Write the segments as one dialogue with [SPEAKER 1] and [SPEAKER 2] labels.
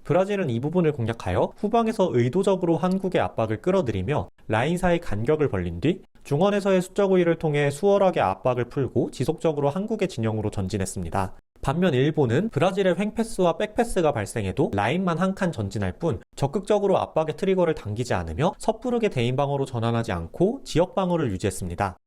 [SPEAKER 1] 브라질은 이 부분을 공략하여 후방에서 의도적으로 한국의 압박을 끌어들이며 라인 사이 간격을 벌린 뒤 중원에서의 수적 우위를 통해 수월하게 압박을 풀고 지속적으로 한국의 진영으로 전진했습니다. 반면 일본은 브라질의 횡패스와 백패스가 발생해도 라인만 한 칸 전진할 뿐 적극적으로 압박의 트리거를 당기지 않으며 섣부르게 대인 방어로 전환하지 않고 지역 방어를 유지했습니다.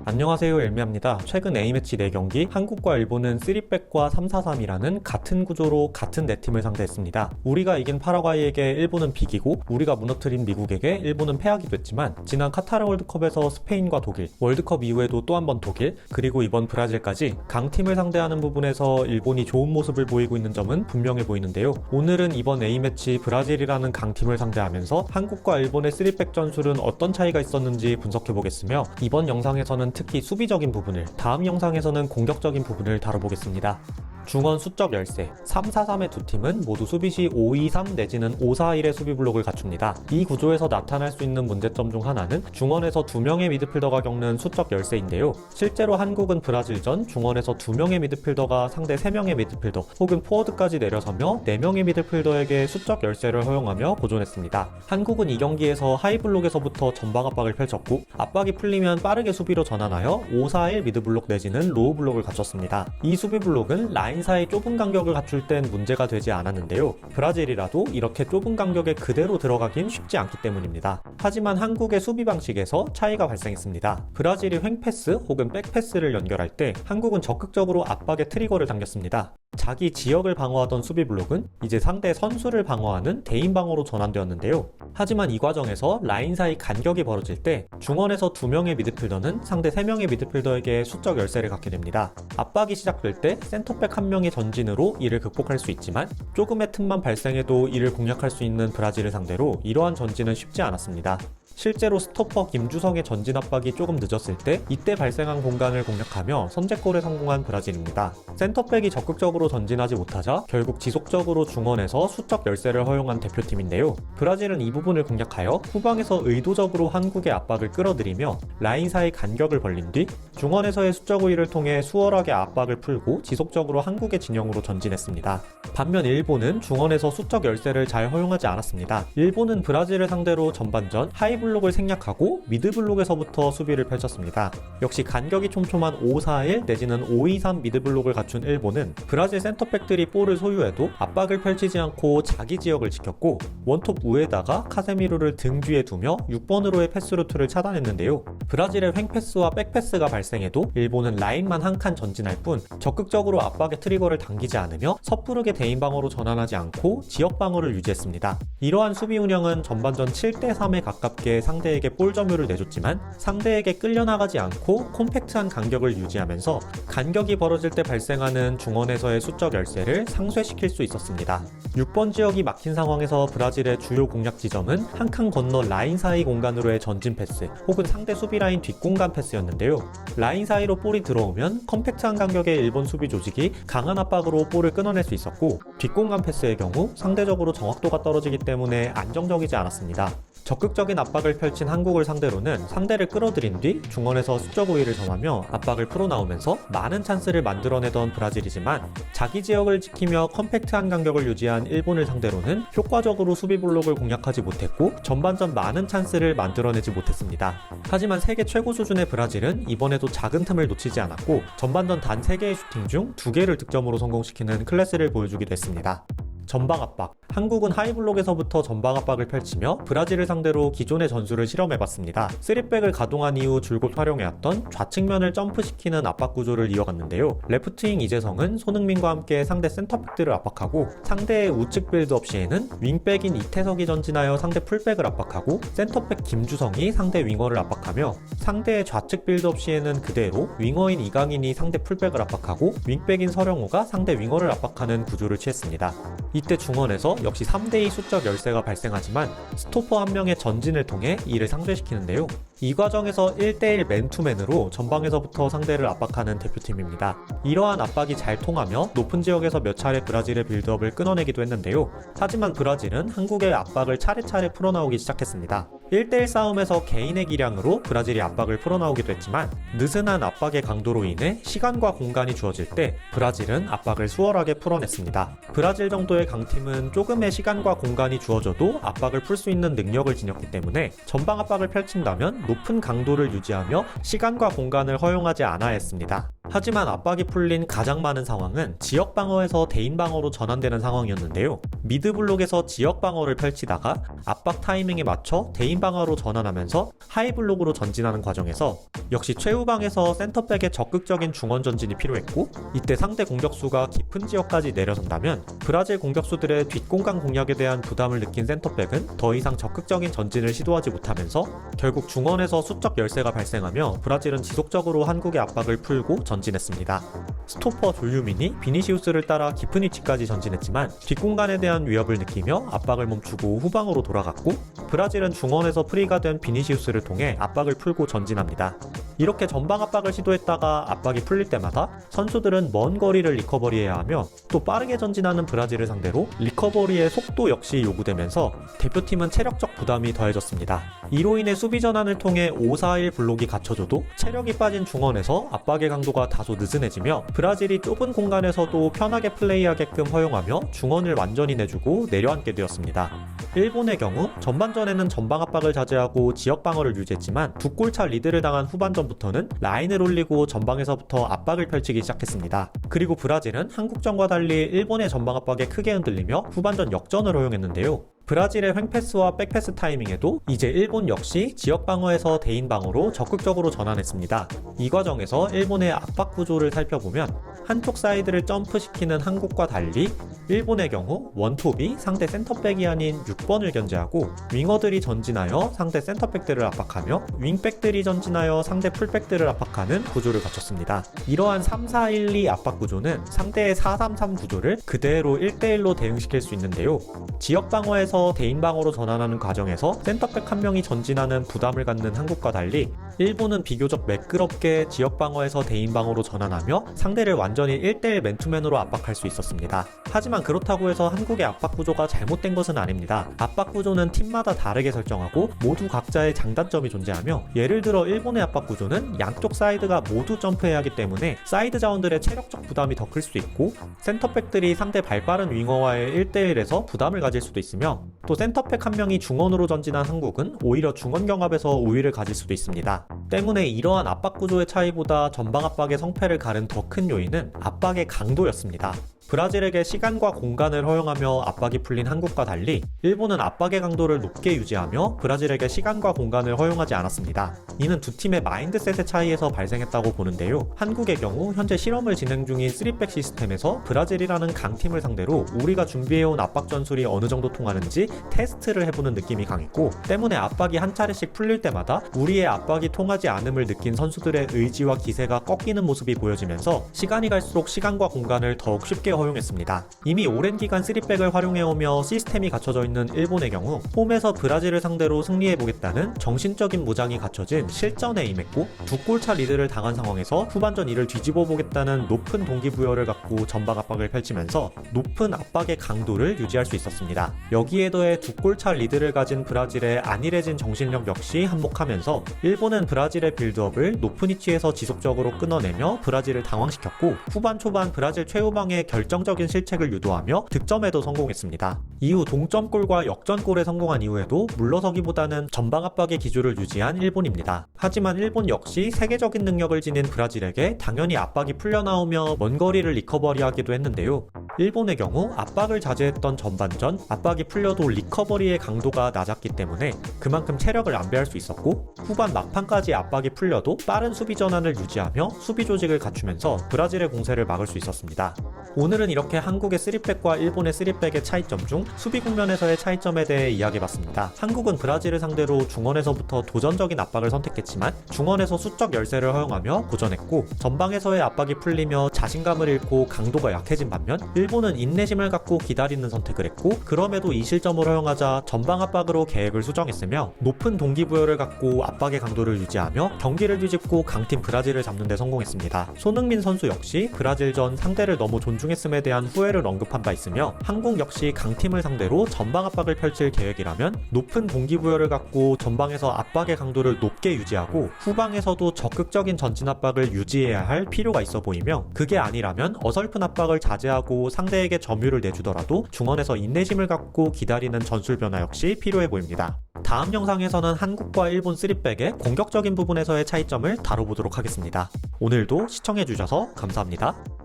[SPEAKER 1] 안녕하세요, 엘미입니다. 최근 A매치 4경기 한국과 일본은 3백과 3-4-3이라는 같은 구조로 같은 4팀을 상대했습니다. 우리가 이긴 파라과이에게 일본은 비기고 우리가 무너뜨린 미국에게 일본은 패하기도 했지만 지난 카타르 월드컵에서 스페인과 독일, 월드컵 이후에도 또 한 번 독일, 그리고 이번 브라질까지 강팀을 상대하는 부분에서 일본이 좋은 모습을 보이고 있는 점은 분명해 보이는데요. 오늘은 이번 A매치 브라질이라는 강팀을 상대하면서 한국과 일본의 3백 전술은 어떤 차이가 있었는지 분석해보겠으며 이번 영상에서는 특히 수비적인 부분을, 다음 영상에서는 공격적인 부분을 다뤄보겠습니다. 중원 수적 열세 3-4-3의 두 팀은 모두 수비 시 5-2-3 내지는 5-4-1의 수비 블록을 갖춥니다. 이 구조에서 나타날 수 있는 문제점 중 하나는 중원에서 2명의 미드필더가 겪는 수적 열세인데요. 실제로 한국은 브라질전 중원에서 2명의 미드필더가 상대 3명의 미드필더 혹은 포워드까지 내려서며 4명의 미드필더에게 수적 열세를 허용하며 고전했습니다. 한국은 이 경기에서 하이블록에서부터 전방 압박을 펼쳤고 압박이 풀리면 빠르게 수비로 전환하여 5-4-1 미드블록 내지는 로우 블록을 갖췄습니다. 이 수비 블록은 라인 사이 좁은 간격을 갖출 땐 문제가 되지 않았는데요. 브라질이라도 이렇게 좁은 간격에 그대로 들어가긴 쉽지 않기 때문입니다. 하지만 한국의 수비 방식에서 차이가 발생했습니다. 브라질이 횡패스 혹은 백패스를 연결할 때 한국은 적극적으로 압박의 트리거를 당겼습니다. 자기 지역을 방어하던 수비 블록은 이제 상대 선수를 방어하는 대인 방어로 전환되었는데요. 하지만 이 과정에서 라인 사이 간격이 벌어질 때 중원에서 2명의 미드필더는 상대 3명의 미드필더에게 수적 열세를 갖게 됩니다. 압박이 시작될 때 센터백 한 명의 전진으로 이를 극복할 수 있지만 조금의 틈만 발생해도 이를 공략할 수 있는 브라질을 상대로 이러한 전진은 쉽지 않았습니다. 실제로 스토퍼 김주성의 전진 압박이 조금 늦었을 때 이때 발생한 공간을 공략하며 선제골에 성공한 브라질입니다. 센터백이 적극적으로 전진하지 못하자 결국 지속적으로 중원에서 수적 열세를 허용한 대표팀인데요. 브라질은 이 부분을 공략하여 후방에서 의도적으로 한국의 압박을 끌어들이며 라인 사이 간격을 벌린 뒤 중원에서의 수적 우위를 통해 수월하게 압박을 풀고 지속적으로 한국의 진영으로 전진했습니다. 반면 일본은 중원에서 수적 열세를 잘 허용하지 않았습니다. 일본은 브라질을 상대로 전반전 하이블록을 생략하고 미드블록에서부터 수비를 펼쳤습니다. 역시 간격이 촘촘한 5-4-1 내지는 5-2-3 미드블록을 갖춘 일본은 브라질 센터백들이 볼을 소유해도 압박을 펼치지 않고 자기 지역을 지켰고 원톱 우에다가 카세미로를 등 뒤에 두며 6번으로의 패스 루트를 차단했는데요. 브라질의 횡패스와 백패스가 발생해도 일본은 라인만 한 칸 전진할 뿐 적극적으로 압박의 트리거를 당기지 않으며 섣부르게 대인 방어로 전환하지 않고 지역 방어를 유지했습니다. 이러한 수비 운영은 전반전 7-3에 가깝게 상대에게 볼 점유를 내줬지만 상대에게 끌려나가지 않고 콤팩트한 간격을 유지하면서 간격이 벌어질 때 발생하는 중원에서의 수적 열세를 상쇄시킬 수 있었습니다. 6번 지역이 막힌 상황에서 브라질의 주요 공략 지점은 한 칸 건너 라인 사이 공간으로의 전진 패스 혹은 상대 수비 라인 뒷공간 패스였는데요. 라인 사이로 볼이 들어오면 컴팩트한 간격의 일본 수비 조직이 강한 압박으로 볼을 끊어낼 수 있었고 뒷공간 패스의 경우 상대적으로 정확도가 떨어지기 때문에 안정적이지 않았습니다. 적극적인 압박을 펼친 한국을 상대로는 상대를 끌어들인 뒤 중원에서 수적 우위를 점하며 압박을 풀어나오면서 많은 찬스를 만들어내던 브라질이지만 자기 지역을 지키며 컴팩트한 간격을 유지한 일본을 상대로는 효과적으로 수비 블록을 공략하지 못했고 전반전 많은 찬스를 만들어내지 못했습니다. 하지만 세계 최고 수준의 브라질은 이번에도 작은 틈을 놓치지 않았고 전반전 단 3개의 슈팅 중 2개를 득점으로 성공시키는 클래스를 보여주기도 했습니다. 전방 압박. 한국은 하이블록에서부터 전방 압박을 펼치며 브라질을 상대로 기존의 전술을 실험해봤습니다. 3백을 가동한 이후 줄곧 활용해왔던 좌측면을 점프시키는 압박 구조를 이어갔는데요. 레프트윙 이재성은 손흥민과 함께 상대 센터백들을 압박하고 상대의 우측 빌드업 시에는 윙백인 이태석이 전진하여 상대 풀백을 압박하고 센터백 김주성이 상대 윙어를 압박하며 상대의 좌측 빌드업 시에는 그대로 윙어인 이강인이 상대 풀백을 압박하고 윙백인 서령호가 상대 윙어를 압박하는 구조를 취했습니다. 이때 중원에서 역시 3대2 수적 열세가 발생하지만 스토퍼 한 명의 전진을 통해 이를 상쇄시키는데요. 이 과정에서 1대1 맨투맨으로 전방에서부터 상대를 압박하는 대표팀입니다. 이러한 압박이 잘 통하며 높은 지역에서 몇 차례 브라질의 빌드업을 끊어내기도 했는데요. 하지만 브라질은 한국의 압박을 차례차례 풀어나오기 시작했습니다. 1대1 싸움에서 개인의 기량으로 브라질이 압박을 풀어나오기도 했지만 느슨한 압박의 강도로 인해 시간과 공간이 주어질 때 브라질은 압박을 수월하게 풀어냈습니다. 브라질 정도의 강팀은 조금의 시간과 공간이 주어져도 압박을 풀 수 있는 능력을 지녔기 때문에 전방 압박을 펼친다면 높은 강도를 유지하며 시간과 공간을 허용하지 않아야 했습니다. 하지만 압박이 풀린 가장 많은 상황은 지역 방어에서 대인 방어로 전환되는 상황이었는데요. 미드 블록에서 지역 방어를 펼치다가 압박 타이밍에 맞춰 대인 방어로 전환하면서 하이 블록으로 전진하는 과정에서 역시 최후방에서 센터백의 적극적인 중원 전진이 필요했고, 이때 상대 공격수가 깊은 지역까지 내려선다면 브라질 공격수들의 뒷공간 공략에 대한 부담을 느낀 센터백은 더 이상 적극적인 전진을 시도하지 못하면서 결국 중원에서 수적 열세가 발생하며 브라질은 지속적으로 한국의 압박을 풀고 전진했습니다. 스토퍼 졸유민이 비니시우스를 따라 깊은 위치까지 전진했지만 뒷공간에 대한 위협을 느끼며 압박을 멈추고 후방으로 돌아갔고, 브라질은 중원에서 프리가 된 비니시우스를 통해 압박을 풀고 전진합니다. 이렇게 전방 압박을 시도했다가 압박이 풀릴 때마다 선수들은 먼 거리를 리커버리해야 하며, 또 빠르게 전진하는 브라질을 상대로 리커버리의 속도 역시 요구되면서 대표팀은 체력적 부담이 더해졌습니다. 이로 인해 수비 전환을 통해 5-4-1 블록이 갖춰져도 체력이 빠진 중원에서 압박의 강도가 다소 느슨해지며 브라질이 좁은 공간에서도 편하게 플레이하게끔 허용하며 중원을 완전히 내주고 내려앉게 되었습니다. 일본의 경우 전반전에는 전방 압박을 자제하고 지역 방어를 유지했지만 두 골차 리드를 당한 후반전부터는 라인을 올리고 전방에서부터 압박을 펼치기 시작했습니다. 그리고 브라질은 한국전과 달리 일본의 전방 압박에 크게 흔들리며 후반전 역전을 허용했는데요. 브라질의 횡패스와 백패스 타이밍에도 이제 일본 역시 지역 방어에서 대인 방어로 적극적으로 전환했습니다. 이 과정에서 일본의 압박 구조를 살펴보면 한쪽 사이드를 점프시키는 한국과 달리 일본의 경우 원톱이 상대 센터백이 아닌 6번을 견제하고 윙어들이 전진하여 상대 센터백들을 압박하며 윙백들이 전진하여 상대 풀백들을 압박하는 구조를 갖췄습니다. 이러한 3-4-1-2 압박 구조는 상대의 4-3-3 구조를 그대로 1대1로 대응시킬 수 있는데요. 지역 방어에서 대인 방어로 전환하는 과정에서 센터백 한 명이 전진하는 부담을 갖는 한국과 달리 일본은 비교적 매끄럽게 지역 방어에서 대인 방어로 전환하며 상대를 완전히 1대1 맨투맨으로 압박할 수 있었습니다. 하지만 그렇다고 해서 한국의 압박 구조가 잘못된 것은 아닙니다. 압박 구조는 팀마다 다르게 설정하고 모두 각자의 장단점이 존재하며, 예를 들어 일본의 압박 구조는 양쪽 사이드가 모두 점프해야 하기 때문에 사이드 자원들의 체력적 부담이 더 클 수도 있고, 센터백들이 상대 발빠른 윙어와의 1대1에서 부담을 가질 수도 있으며, 또 센터백 한 명이 중원으로 전진한 한국은 오히려 중원 경합에서 우위를 가질 수도 있습니다. 때문에 이러한 압박 구조의 차이보다 전방 압박의 성패를 가른 더 큰 요인은 압박의 강도였습니다. 브라질에게 시간과 공간을 허용하며 압박이 풀린 한국과 달리 일본은 압박의 강도를 높게 유지하며 브라질에게 시간과 공간을 허용하지 않았습니다. 이는 두 팀의 마인드셋의 차이에서 발생했다고 보는데요. 한국의 경우 현재 실험을 진행 중인 3백 시스템에서 브라질이라는 강팀을 상대로 우리가 준비해온 압박 전술이 어느 정도 통하는지 테스트를 해보는 느낌이 강했고, 때문에 압박이 한 차례씩 풀릴 때마다 우리의 압박이 통하지 않음을 느낀 선수들의 의지와 기세가 꺾이는 모습이 보여지면서 시간이 갈수록 시간과 공간을 더욱 쉽게 허용했습니다. 이미 오랜 기간 3백을 활용해오며 시스템이 갖춰져 있는 일본의 경우 홈에서 브라질을 상대로 승리해보겠다는 정신적인 무장이 갖춰진 실전에 임했고, 두 골차 리드를 당한 상황에서 후반전 이를 뒤집어보겠다는 높은 동기부여를 갖고 전방 압박을 펼치면서 높은 압박의 강도를 유지할 수 있었습니다. 여기에 더해 두 골차 리드를 가진 브라질의 안일해진 정신력 역시 한몫하면서 일본은 브라질의 빌드업을 높은 위치에서 지속적으로 끊어내며 브라질을 당황시켰고, 후반 초반 브라질 최후방의 결정적인 실책을 유도하며 득점에도 성공했습니다. 이후 동점골과 역전골에 성공한 이후에도 물러서기보다는 전방 압박의 기조를 유지한 일본입니다. 하지만 일본 역시 세계적인 능력을 지닌 브라질에게 당연히 압박이 풀려나오며 먼 거리를 리커버리하기도 했는데요. 일본의 경우 압박을 자제했던 전반전 압박이 풀려도 리커버리의 강도가 낮았기 때문에 그만큼 체력을 안배할 수 있었고, 후반 막판까지 압박이 풀려도 빠른 수비 전환을 유지하며 수비 조직을 갖추면서 브라질의 공세를 막을 수 있었습니다. 오늘은 이렇게 한국의 3백과 일본의 3백의 차이점 중 수비 국면에서의 차이점에 대해 이야기해봤습니다. 한국은 브라질을 상대로 중원에서부터 도전적인 압박을 선택했지만 중원에서 수적 열세를 허용하며 고전했고, 전방에서의 압박이 풀리며 자신감을 잃고 강도가 약해진 반면 일본은 인내심을 갖고 기다리는 선택을 했고, 그럼에도 이 실점을 허용하자 전방 압박으로 계획을 수정했으며 높은 동기부여를 갖고 압박의 강도를 유지하며 경기를 뒤집고 강팀 브라질을 잡는 데 성공했습니다. 손흥민 선수 역시 브라질전 상대를 너무 존중했고 존중했음에 대한 후회를 언급한 바 있으며 한국 역시 강팀을 상대로 전방 압박을 펼칠 계획이라면 높은 동기부여를 갖고 전방에서 압박의 강도를 높게 유지하고 후방에서도 적극적인 전진 압박을 유지해야 할 필요가 있어 보이며 그게 아니라면 어설픈 압박을 자제하고 상대에게 점유를 내주더라도 중원에서 인내심을 갖고 기다리는 전술 변화 역시 필요해 보입니다. 다음 영상에서는 한국과 일본 3백의 공격적인 부분에서의 차이점을 다뤄보도록 하겠습니다. 오늘도 시청해주셔서 감사합니다.